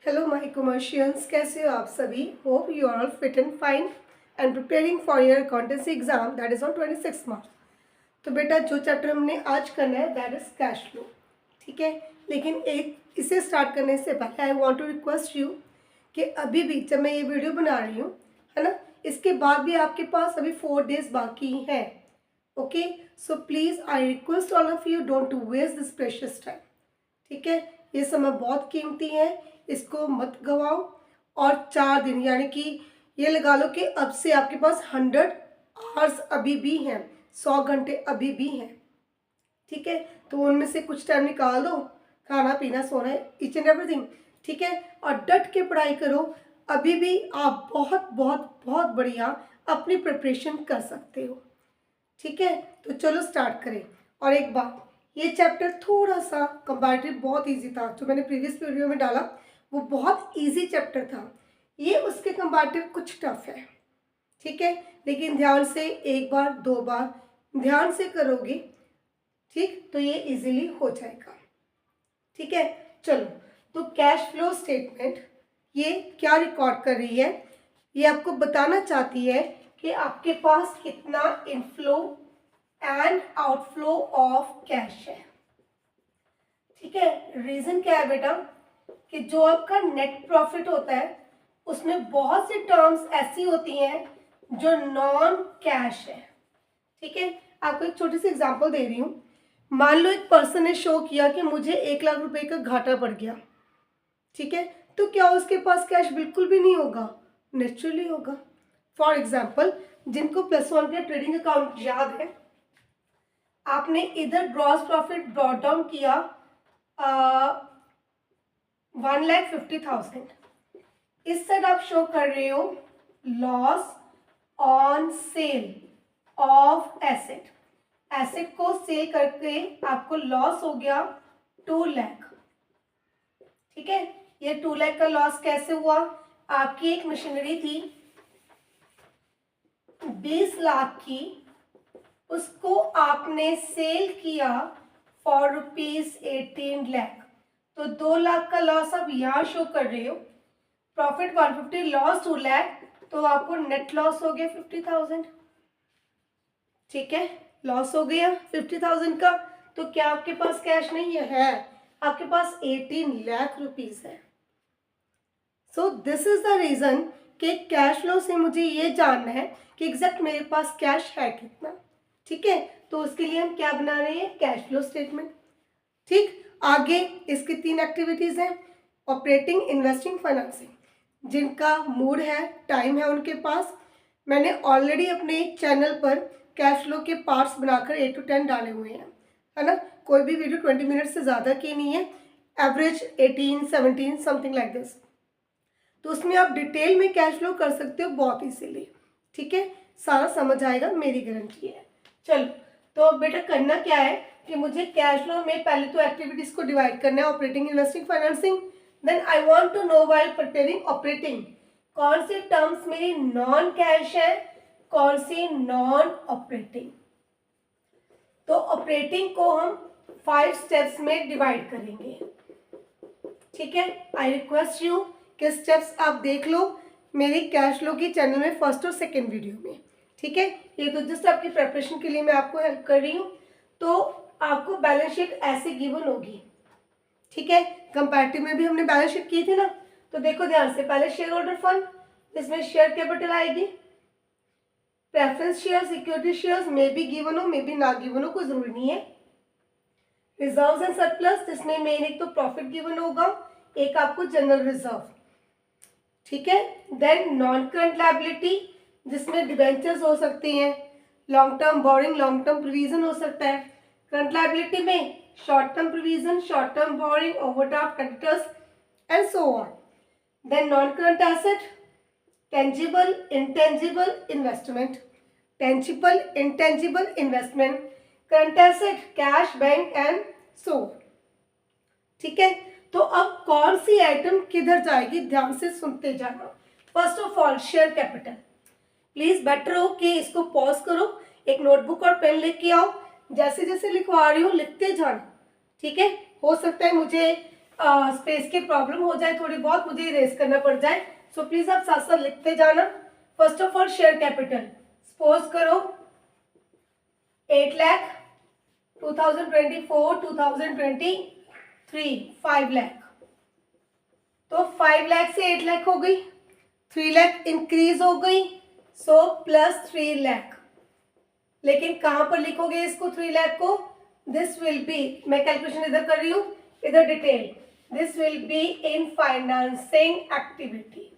Hello my commercials, कैसे हो आप सभी। Hope you are all fit and fine and preparing for your accountancy exam that is on 26 March. तो बेटा जो चैप्टर हमने आज करना है दैट इज़ कैश फ्लो, ठीक है। लेकिन एक इसे स्टार्ट करने से पहले I want to request you कि अभी भी जब मैं ये वीडियो बना रही हूँ, है ना, इसके बाद भी आपके पास अभी 4 डेज बाकी हैं। Okay, so please I request all of you don't to waste this precious time, ठीक है। ये समय बहुत कीमती है, इसको मत गवाओ। और 4 दिन यानी कि ये लगा लो कि अब से आपके पास 100 आवर्स अभी भी हैं, 100 घंटे अभी भी हैं, ठीक है। तो उनमें से कुछ टाइम निकाल दो, खाना पीना सोना ईच एंड एवरीथिंग, ठीक है। और डट के पढ़ाई करो, अभी भी आप बहुत बहुत बहुत बढ़िया अपनी प्रिपरेशन कर सकते हो, ठीक है। तो चलो स्टार्ट करें। और एक बात, ये चैप्टर थोड़ा सा कंपैरेटिव बहुत इजी था, जो मैंने प्रीवियस वीडियो में डाला वो बहुत इजी चैप्टर था। ये उसके कंपैरेटिव कुछ टफ है, ठीक है। लेकिन ध्यान से एक बार 2 बार ध्यान से करोगे, ठीक, तो ये इजीली हो जाएगा, ठीक है। चलो, तो कैश फ्लो स्टेटमेंट ये क्या रिकॉर्ड कर रही है, ये आपको बताना चाहती है कि आपके पास कितना inflow and outflow of cash है, ठीक है। रीजन क्या है बेटा कि जो आपका नेट प्रॉफिट होता है उसमें बहुत सी टर्म्स ऐसी होती हैं जो नॉन कैश है, ठीक है। आपको एक छोटी सी एग्जांपल दे रही हूँ। मान लो एक पर्सन ने शो किया कि मुझे 1 लाख रुपए का घाटा पड़ गया, ठीक है। तो क्या उसके पास कैश बिल्कुल भी नहीं होगा? नेचुरली होगा। फॉर एग्जाम्पल, जिनको +1 का ट्रेडिंग अकाउंट याद है, आपने इधर ग्रॉस प्रॉफिट ब्रॉट डाउन किया 1,50,000, इस साइड आप शो कर रहे हो loss on cell of asset. Asset को सेल करके आपको लॉस हो गया 2 लाख, ठीक है। ये 2 लाख का लॉस कैसे हुआ? आपकी एक मशीनरी थी 20 लाख की, उसको आपने सेल किया फॉर ₹18 लाख, तो 2 लाख का लॉस आप यहाँ शो कर रहे हो। प्रॉफिट 150, लॉस 2 लाख, तो आपको नेट लॉस हो गया 50,000, ठीक है। लॉस हो गया 50,000 का, तो क्या आपके पास कैश नहीं है? आपके पास 18 लाख रुपीस है। So this is the reason कि कैश फ्लो से मुझे ये जानना है कि एग्जैक्ट मेरे पास कैश है कितना, ठीक है। तो उसके लिए हम क्या बना रहे हैं? कैश फ्लो स्टेटमेंट, ठीक। आगे इसकी 3 एक्टिविटीज हैं, ऑपरेटिंग, इन्वेस्टिंग, फाइनेंसिंग। जिनका मूड है, टाइम है उनके पास, मैंने ऑलरेडी अपने चैनल पर कैश फ्लो के पार्ट्स बनाकर 8 to 10 डाले हुए हैं, है ना। कोई भी वीडियो 20 मिनट से ज़्यादा की नहीं है, एवरेज 18, 17 समथिंग लाइक दिस। तो उसमें आप डिटेल में कैश फ्लो कर सकते हो बहुत इजीली, ठीक है। सारा समझ आएगा, मेरी गारंटी है। चलो, तो बेटा करना क्या है कि मुझे कैश फ्लो में पहले तो एक्टिविटीज को डिवाइड करना है, operating, investing, financing. Then I want to know while preparing operating कौन सी टर्म्स मेरी नॉन कैश है, कौन सी नॉन ऑपरेटिंग। तो ऑपरेटिंग को हम 5 स्टेप्स में डिवाइड करेंगे, ठीक है। आई रिक्वेस्ट यू कि स्टेप्स आप देख लो मेरी कैश फ्लो की चैनल में फर्स्ट और सेकंड वीडियो में, ठीक है। ये तो जस्ट आपकी प्रिपरेशन के लिए मैं आपको हेल्प कर रही हूँ। तो आपको बैलेंस शीट ऐसे गिवन होगी, ठीक है। कंपैरेटिव में भी हमने बैलेंस शीट की थी ना, तो देखो ध्यान से। पहले शेयर होल्डर फंड, इसमें शेयर कैपिटल आएगी, preference share, security shares may be given हो, मे बी ना गिवन हो, कोई जरूरी नहीं है। रिजर्व्स एंड सरप्लस, जिसमें मेन एक तो प्रॉफिट गिवन होगा, एक आपको जनरल रिजर्व, ठीक है। देन नॉन करंट लायबिलिटी, जिसमें डिबेंचर्स हो सकती हैं, long term borrowing, long term provision हो सकता है। करंट लायबिलिटी में short term provision, short term borrowing, overdraft, creditors and so on. Then non current asset, tangible, intangible investment, tangible, intangible investment, current asset, cash, bank and so, ठीक है। तो अब कौन सी item किधर जाएगी, ध्यान से सुनते जाना। First of all share capital, please better हो कि इसको पॉज करो, एक नोटबुक और पेन लेके आओ, जैसे जैसे लिखवा रही हो लिखते जाना, ठीक है। हो सकता है मुझे स्पेस की प्रॉब्लम हो जाए थोड़ी बहुत, मुझे इरेज करना पड़ जाए, सो प्लीज आप साथ साथ लिखते जाना। First of all share capital, suppose करो 8 लाख, 2024 2023 5 लाख, तो 5 लाख से 8 लाख हो गई, 3 लाख इंक्रीज हो गई, सो प्लस 3 लाख। लेकिन कहां पर लिखोगे इसको 3 लाख को? दिस विल बी, मैं कैलकुलेशन इधर कर रही हूं, इधर detail, this will be in financing activity.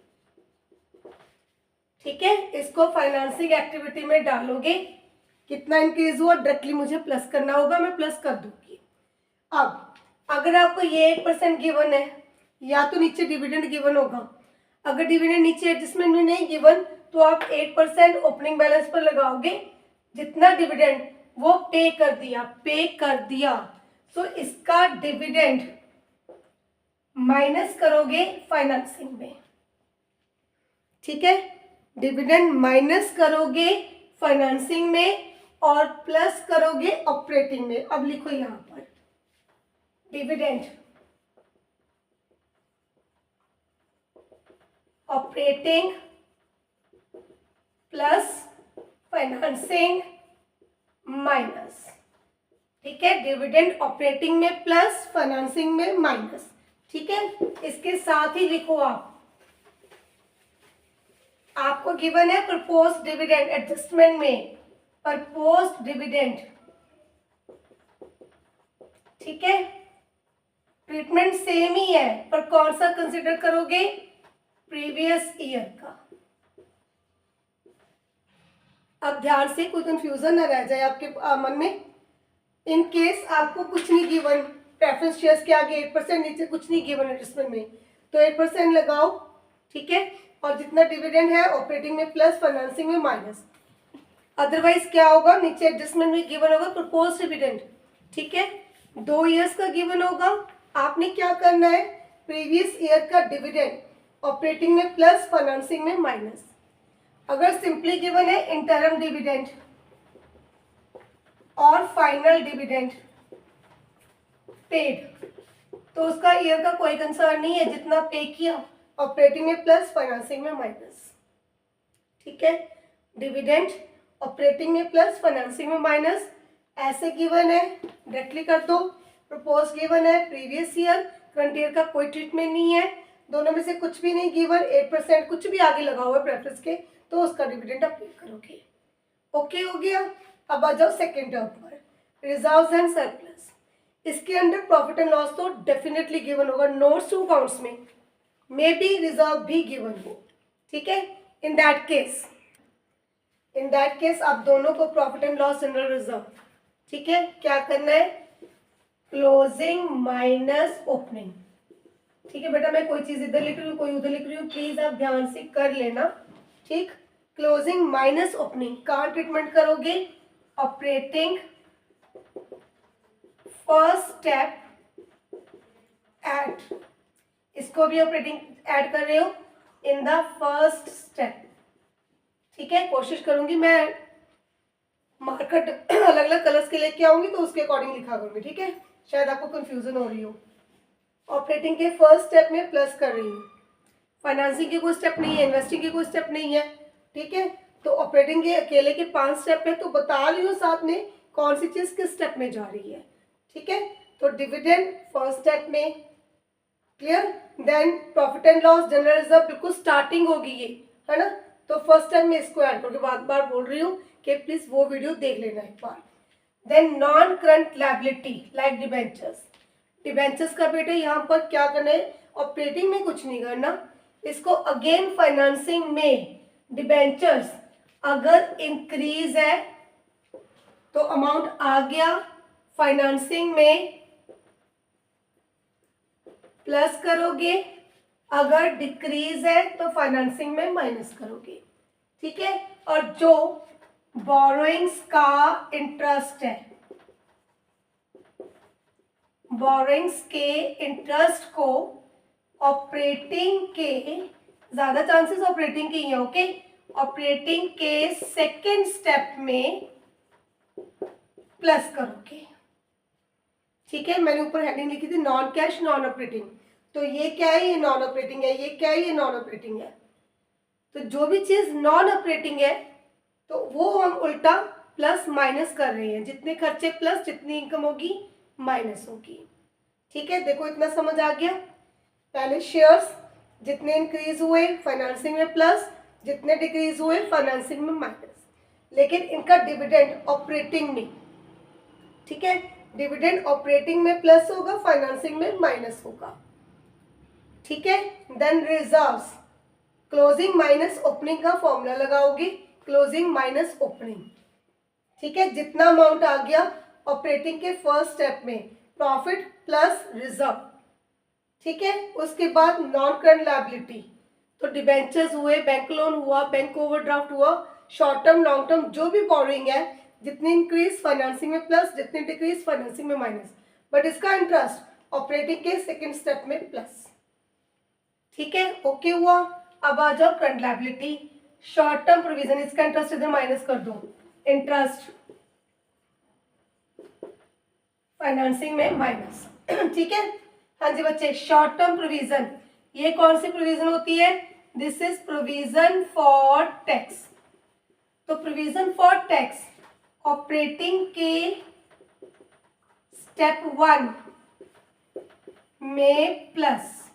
ठीक है, इसको फाइनेंसिंग एक्टिविटी में डालोगे, कितना इंक्रीज हुआ डायरेक्टली मुझे प्लस करना होगा, मैं प्लस कर दूंगी। अब अगर आपको ये 8% गिवन है, या तो नीचे डिविडेंड गिवन होगा, अगर डिविडेंड नीचे एडजस्टमेंट में नहीं गिवन तो आप 8% ओपनिंग बैलेंस पर लगाओगे, जितना डिविडेंड वो पे कर दिया, तो इसका डिविडेंड माइनस करोगे फाइनेंसिंग में। ठीक है, डिविडेंड माइनस करोगे फाइनेंसिंग में और प्लस करोगे ऑपरेटिंग में। अब लिखो यहां पर dividend operating plus financing minus. ठीक है, डिविडेंड ऑपरेटिंग में प्लस, फाइनेंसिंग में माइनस। ठीक है, इसके साथ ही लिखो आपको गिवन है प्रपोज डिविडेंड, एडजस्टमेंट में प्रपोज डिविडेंड। ठीक है, ट्रीटमेंट सेम ही है, पर कौन सा कंसिडर करोगे? प्रीवियस ईयर का। अब ध्यान से, कोई कंफ्यूजन ना रह जाए आपके मन में। इन केस आपको कुछ नहीं गिवन, प्रेफरेंस शेयर्स के आगे 8% नीचे कुछ नहीं गिवन एडजस्टमेंट में, तो 8% लगाओ। ठीक है, और जितना डिविडेंड है ऑपरेटिंग में प्लस, फाइनेंसिंग में माइनस। अदरवाइज क्या होगा, नीचे एडजस्टमेंट में गिवन होगा प्रपोज डिविडेंड। ठीक है, 2 इयर्स का गिवन होगा, आपने क्या करना है, प्रीवियस ईयर का डिविडेंड ऑपरेटिंग में प्लस, फाइनेंसिंग में माइनस। अगर सिंपली गिवन है इंटरम डिविडेंड और फाइनल डिविडेंड पेड, तो उसका ईयर का कोई कंसर्न नहीं है, जितना पे किया ऑपरेटिंग में प्लस, फाइनेंसिंग में माइनस। ठीक है, डिविडेंड ऑपरेटिंग में प्लस, फाइनेंसिंग में माइनस, ऐसे गिवन है डायरेक्टली कर दो। प्रपोज गिवन है प्रीवियस ईयर, करंट ईयर का कोई ट्रीटमेंट नहीं है, दोनों में से कुछ भी नहीं गिवन, 8% कुछ भी आगे लगा हुआ है प्रेफरेंस के, तो उसका डिविडेंड अप्लाई करोगे। ओके हो गया। अब आ जाओ सेकेंड टर्म पर, रिजर्व्स एंड सरप्लस। इसके अंदर प्रॉफिट एंड लॉस तो डेफिनेटली गिवन होगा, नोट्स टू अकाउंट्स में मे बी रिजर्व भी गिवन हो। ठीक है, इन दैट केस आप दोनों को profit and loss, general reserve, ठीक है, क्या करना है, क्लोजिंग माइनस ओपनिंग। ठीक है बेटा, मैं कोई चीज इधर लिख रही हूँ कोई उधर लिख रही हूँ, प्लीज आप ध्यान से कर लेना। ठीक, क्लोजिंग माइनस ओपनिंग कहाँ ट्रीटमेंट करोगे, ऑपरेटिंग फर्स्ट स्टेप एट, इसको भी ऑपरेटिंग ऐड कर रहे हो इन द फर्स्ट स्टेप। ठीक है, कोशिश करूंगी मैं मार्कर अलग अलग कलर्स के लेके आऊंगी तो उसके अकॉर्डिंग लिखा करूंगी। ठीक है, शायद आपको कंफ्यूजन हो रही हो। ऑपरेटिंग के फर्स्ट स्टेप में प्लस कर रही हूँ, फाइनेंसिंग के कोई स्टेप नहीं है, इन्वेस्टिंग के कोई स्टेप नहीं है। ठीक है, तो ऑपरेटिंग के अकेले के 5 स्टेप है, तो बता रही हूँ साथ में कौन सी चीज किस स्टेप में जा रही है। ठीक है, तो डिविडेंड फर्स्ट स्टेप में, clear. Then profit and loss, general reserve बिल्कुल स्टार्टिंग होगी ये, है ना, तो फर्स्ट टाइम में इसको ऐड करोगे। बार बार बोल रही हूँ कि प्लीज वो वीडियो देख लेना एक बार। Then non current liability like debentures, debentures का बेटे यहाँ पर क्या करना है, ऑपरेटिंग में कुछ नहीं करना, इसको अगेन फाइनेंसिंग में डिबेंचर्स अगर इंक्रीज है तो अमाउंट आ गया, फाइनेंसिंग में प्लस करोगे, अगर डिक्रीज है तो फाइनेंसिंग में माइनस करोगे। ठीक है, और जो बोरोइंग्स का इंटरेस्ट है, बोरोइंग्स के इंटरेस्ट को ऑपरेटिंग के, ज्यादा चांसेस ऑपरेटिंग के ही है, ओके, ऑपरेटिंग के सेकेंड स्टेप में प्लस करोगे। ठीक है, मैंने ऊपर हेडिंग लिखी थी नॉन कैश नॉन ऑपरेटिंग, तो ये क्या है, ये नॉन ऑपरेटिंग है, ये क्या है, ये नॉन ऑपरेटिंग है। तो जो भी चीज नॉन ऑपरेटिंग है तो वो हम उल्टा प्लस माइनस कर रहे हैं, जितने खर्चे प्लस जितनी इनकम होगी माइनस होगी। ठीक है, देखो इतना समझ आ गया। पहले शेयर्स जितने इंक्रीज हुए फाइनेंसिंग में प्लस, जितने डिक्रीज हुए फाइनेंसिंग में माइनस, लेकिन इनका डिविडेंड ऑपरेटिंग में, ठीक है, डिविडेंड ऑपरेटिंग में प्लस होगा, फाइनेंसिंग में माइनस होगा। ठीक है, then reserves, closing minus opening का फॉर्मूला लगाओगे, क्लोजिंग माइनस ओपनिंग। ठीक है, जितना अमाउंट आ गया ऑपरेटिंग के फर्स्ट स्टेप में, प्रॉफिट प्लस रिजर्व। ठीक है, उसके बाद नॉन करंट लायबिलिटी, तो डिबेंचर्स हुए, बैंक लोन हुआ, बैंक ओवरड्राफ्ट हुआ, शॉर्ट टर्म लॉन्ग टर्म जो भी बोरिंग है, जितनी इंक्रीज फाइनेंसिंग में प्लस, जितनी डिक्रीज फाइनेंसिंग में माइनस, बट इसका इंटरेस्ट ऑपरेटिंग के सेकेंड स्टेप में प्लस। ठीक है, ओके हुआ। अब आ जाओ current liability, short term provision, इसका इंटरेस्ट इधर माइनस कर दो, इंटरेस्ट फाइनेंसिंग में माइनस। ठीक है, हाँ जी बच्चे, शॉर्ट टर्म प्रोविजन, ये कौन सी प्रोविजन होती है, this is provision for tax. तो प्रोविजन फॉर टैक्स ऑपरेटिंग के स्टेप 1 में प्लस,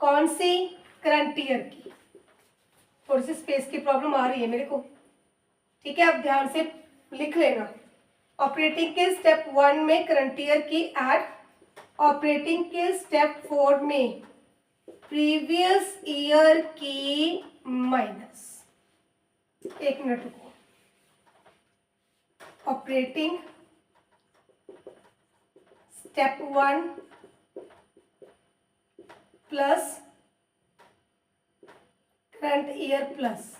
कौन सी, करंट ईयर की। थोड़ी सी स्पेस की प्रॉब्लम आ रही है मेरे को, ठीक है, अब ध्यान से लिख लेना। ऑपरेटिंग के स्टेप 1 में करंट ईयर की ऐड, ऑपरेटिंग के स्टेप 4 में प्रीवियस ईयर की माइनस। एक मिनट रुको, operating step 1 plus current year plus,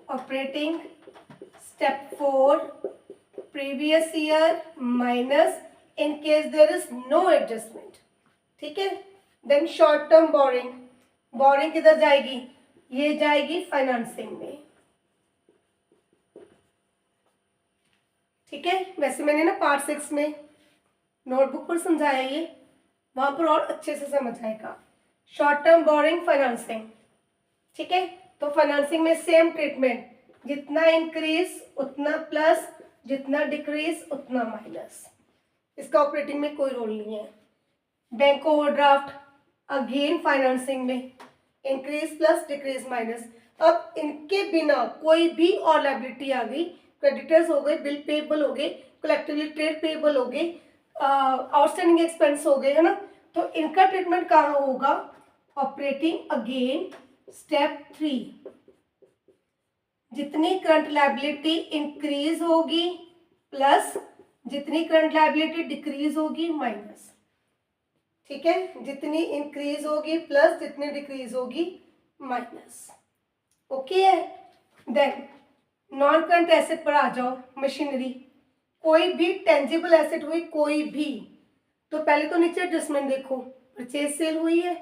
operating step 4 previous year minus in case there is no adjustment. ठीक है, then short term borrowing, borrowing किधर जाएगी, ये जाएगी फाइनेंसिंग में। ठीक है, वैसे मैंने ना पार्ट 6 में नोटबुक पर समझाया, ये वहां पर और अच्छे से समझ आएगा। शॉर्ट टर्म बोरिंग फाइनेंसिंग, ठीक है, तो फाइनेंसिंग में सेम ट्रीटमेंट, जितना इंक्रीज उतना प्लस, जितना डिक्रीज उतना माइनस, इसका ऑपरेटिंग में कोई रोल नहीं है। बैंक ओवरड्राफ्ट अगेन फाइनेंसिंग में, इंक्रीज प्लस डिक्रीज माइनस। अब इनके बिना कोई भी और लायबिलिटी आ गई, क्रेडिटर्स हो गए, बिल पेबल हो गए, कलेक्टिवली ट्रेड पेबल हो गए, आउटस्टैंडिंग एक्सपेंस हो गए, है ना, तो इनका ट्रीटमेंट कहाँ होगा, ऑपरेटिंग अगेन स्टेप 3। जितनी करंट लायबिलिटी इंक्रीज होगी प्लस, जितनी करंट लायबिलिटी डिक्रीज होगी माइनस। ठीक है, जितनी इंक्रीज होगी प्लस, जितनी डिक्रीज होगी माइनस। ओके है, देन नॉन करंट एसेट पर आ जाओ, मशीनरी, कोई भी टेंजिबल एसेट हुई कोई भी, तो पहले तो नीचे एडजस्टमेंट देखो, परचेज सेल हुई है,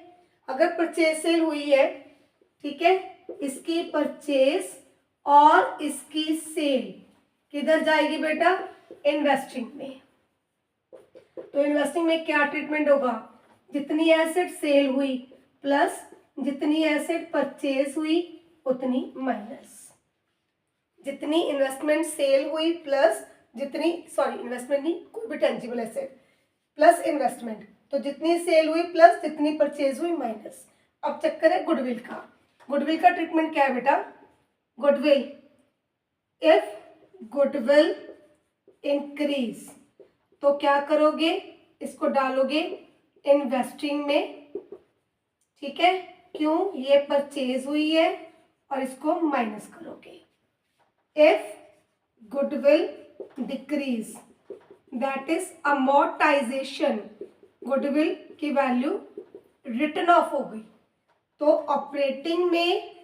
अगर परचेज सेल हुई है, ठीक है, इसकी परचेज और इसकी सेल किधर जाएगी बेटा, इन्वेस्टिंग में। तो इन्वेस्टिंग में क्या ट्रीटमेंट होगा, जितनी एसेट सेल हुई प्लस, जितनी एसेट परचेज हुई उतनी माइनस। जितनी इन्वेस्टमेंट सेल हुई प्लस, जितनी, सॉरी इन्वेस्टमेंट नहीं, कोई भी टेंजिबल एसेट प्लस इन्वेस्टमेंट, तो जितनी सेल हुई प्लस, जितनी परचेज हुई माइनस। अब चक्कर है गुडविल का, गुडविल का ट्रीटमेंट क्या है बेटा, गुडविल, इफ गुडविल इंक्रीज तो क्या करोगे, इसको डालोगे इन्वेस्टिंग में। ठीक है, क्यों, ये परचेज हुई है और इसको माइनस करोगे। If goodwill decrease, that is amortisation, goodwill की वैल्यू रिटर्न ऑफ हो गई, तो ऑपरेटिंग में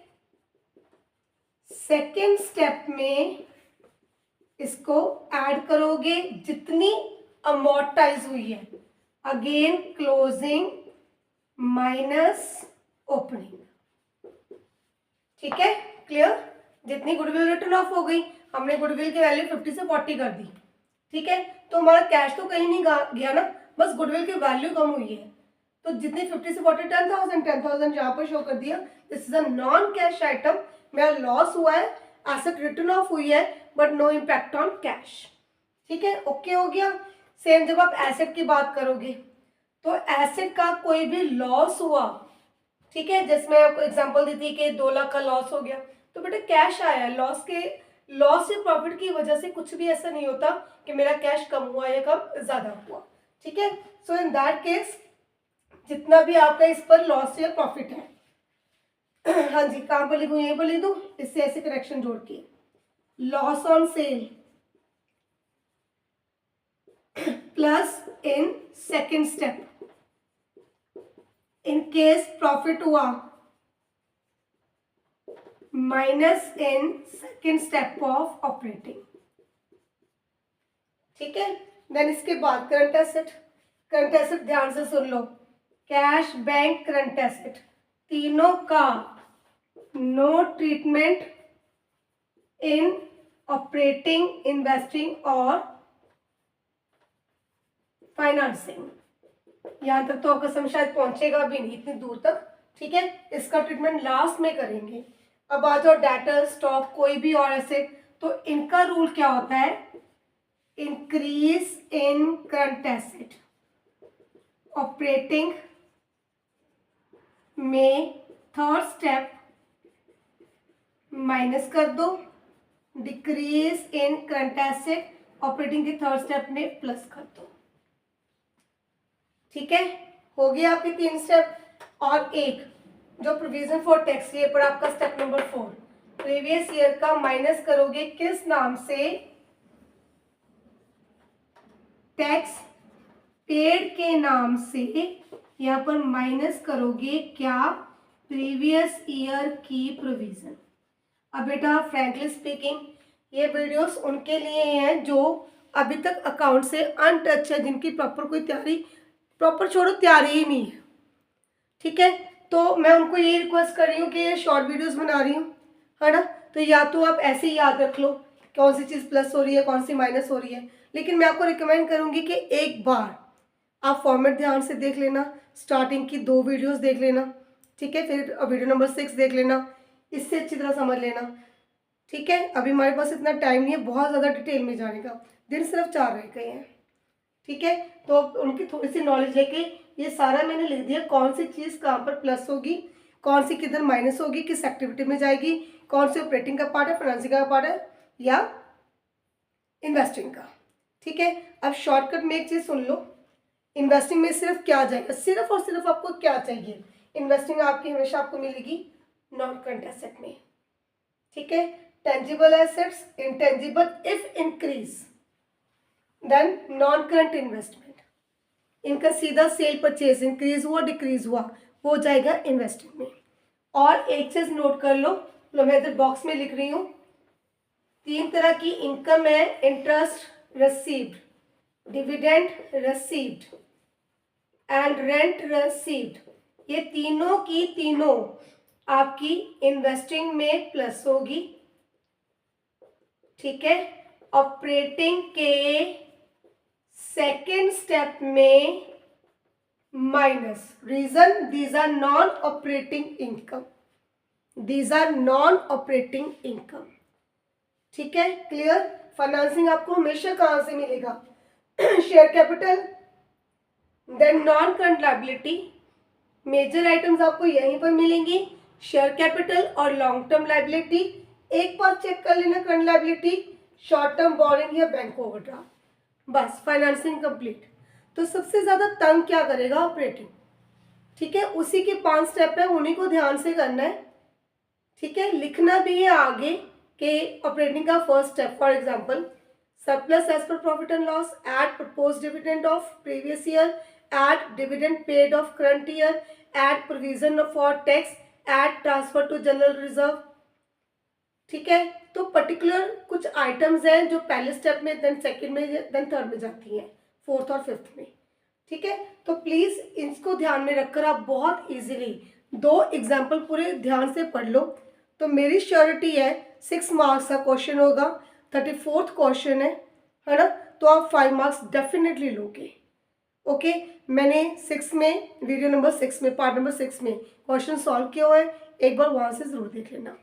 सेकेंड स्टेप में इसको ऐड करोगे, जितनी अमोर्टाइज हुई है, अगेन क्लोजिंग माइनस ओपनिंग। ठीक है, क्लियर, जितनी गुडविल रिटर्न ऑफ हो गई, हमने गुडविल की वैल्यू 50 से 40 कर दी, ठीक है, तो हमारा कैश तो कहीं नहीं गया ना, बस गुडविल की वैल्यू कम हुई है। तो जितनी 50 से 40 10,000 यहाँ पर शो कर दिया। This is a non cash item, मेरा लॉस हुआ है, एसेट रिटर्न ऑफ हुई है, but no impact on cash, ठीक है, ओके हो गया। सेम जब आप एसेट की बात करोगे तो एसेट का कोई भी लॉस हुआ, ठीक है, जिसमें आपको एग्जांपल दी थी कि 2 लाख का लॉस हो गया, तो बेटा कैश आया, लॉस से प्रॉफिट की वजह से कुछ भी ऐसा नहीं होता कि मेरा कैश कम हुआ या कम ज्यादा हुआ, ठीक है। सो इन दैट केस जितना भी आपका इस पर लॉस या प्रॉफिट है हाँ जी, कहाँ पर लिखूँ, यहीं पर लिख दूँ, इससे ऐसे करेक्शन जोड़ के, loss on sale plus in second step, in case profit हुआ minus in second step of operating, ठीक है। देन इसके बाद करंट एसेट ध्यान से सुन लो, कैश, बैंक, करंट एसेट, तीनों का no treatment in operating, investing और फाइनेंसिंग। यहां तक तो आपका समझ शायद पहुंचेगा भी नहीं इतनी दूर तक, ठीक है, इसका ट्रीटमेंट लास्ट में करेंगे। अब आ जाओ डेटर, स्टॉक, कोई भी और एसेट, तो इनका रूल क्या होता है, increase in current asset, operating में थर्ड स्टेप माइनस कर दो, decrease in current asset operating के थर्ड स्टेप में प्लस कर दो, ठीक है, हो गया आपके 3 स्टेप। और एक जो प्रोविजन फॉर टैक्स, ये पर आपका स्टेप नंबर 4, प्रीवियस ईयर का माइनस करोगे किस नाम से, टैक्स पेड के नाम से, यहाँ पर माइनस करोगे क्या, प्रीवियस ईयर की प्रोविजन। अब बेटा फ्रैंकली स्पीकिंग ये वीडियोस उनके लिए हैं जो अभी तक अकाउंट से अनटच है, जिनकी प्रॉपर कोई तैयारी, प्रॉपर छोड़ो तैयारी ही नहीं है, ठीक है। तो मैं उनको ये रिक्वेस्ट कर रही हूँ कि ये शॉर्ट वीडियोस बना रही हूँ, है ना, तो या तो आप ऐसे ही याद रख लो कौन सी चीज़ प्लस हो रही है, कौन सी माइनस हो रही है, लेकिन मैं आपको रिकमेंड करूँगी कि एक बार आप फॉर्मेट ध्यान से देख लेना, स्टार्टिंग की 2 वीडियोस देख लेना, ठीक है, फिर वीडियो नंबर 6 देख लेना, इससे अच्छी तरह समझ लेना, ठीक है। अभी हमारे पास इतना टाइम नहीं है बहुत ज़्यादा डिटेल में जाने का, दिन सिर्फ 4 रह गए हैं, ठीक है, तो उनकी थोड़ी सी नॉलेज लेके ये सारा मैंने लिख दिया, कौन सी चीज़ कहाँ पर प्लस होगी, कौन सी किधर माइनस होगी, किस एक्टिविटी में जाएगी, कौन सी ऑपरेटिंग का पार्ट है, फाइनेंसिंग का पार्ट है या इन्वेस्टिंग का, ठीक है। अब शॉर्टकट में एक चीज़ सुन लो, इन्वेस्टिंग में सिर्फ क्या जाएगा, सिर्फ और सिर्फ आपको क्या चाहिए, इन्वेस्टिंग आपकी हमेशा आपको मिलेगी नॉन करंट एसेट में, ठीक है। Tangible assets, intangible if increase, then non current investment, इनका सीधा सेल परचेज इंक्रीज हुआ डिक्रीज हुआ हो जाएगा इन्वेस्टिंग में। और एक चीज नोट कर लो, मैं इधर बॉक्स में लिख रही हूँ, 3 तरह की इनकम है, interest received, dividend received and rent received, ये तीनों की तीनों आपकी इन्वेस्टिंग में प्लस होगी, ठीक है। ऑपरेटिंग के सेकेंड स्टेप में minus, reason these are non operating income, these are non operating income, ठीक है, क्लियर। फाइनेंसिंग आपको हमेशा कहां से मिलेगा, share capital, then non current liability, major items आपको यहीं पर मिलेंगी, शेयर कैपिटल और लॉन्ग टर्म लायबिलिटी। एक बार चेक कर लेना current liability, short term borrowing या बैंक ओवरड्राफ्ट, बस फाइनेंसिंग कंप्लीट। तो सबसे ज्यादा तंग क्या करेगा, ऑपरेटिंग, ठीक है, उसी के 5 स्टेप है, उन्हीं को ध्यान से करना है, ठीक है। लिखना भी है आगे कि ऑपरेटिंग का first step, for example surplus as per profit and loss, add proposed dividend of previous year, add dividend paid of current year, add provision for tax, add transfer to general reserve, ठीक है। तो particular कुछ items हैं जो पहले step में, then second में, then third में जाती हैं, 4th और 5th में, ठीक है। तो प्लीज इसको ध्यान में रखकर आप बहुत इजीली 2 एग्जाम्पल पूरे ध्यान से पढ़ लो, तो मेरी श्योरिटी है 6 मार्क्स का क्वेश्चन होगा, 34th क्वेश्चन है ना, तो आप 5 मार्क्स डेफिनेटली लोगे। ओके, मैंने 6 में, वीडियो नंबर 6 में, पार्ट नंबर 6 में क्वेश्चन सॉल्व किया हुआ है, एक बार वहाँ से ज़रूर देख लेना।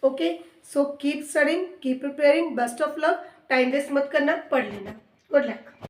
Okay, so keep studying, keep preparing, best of luck, time waste मत करना, पढ़ लेना। Good luck.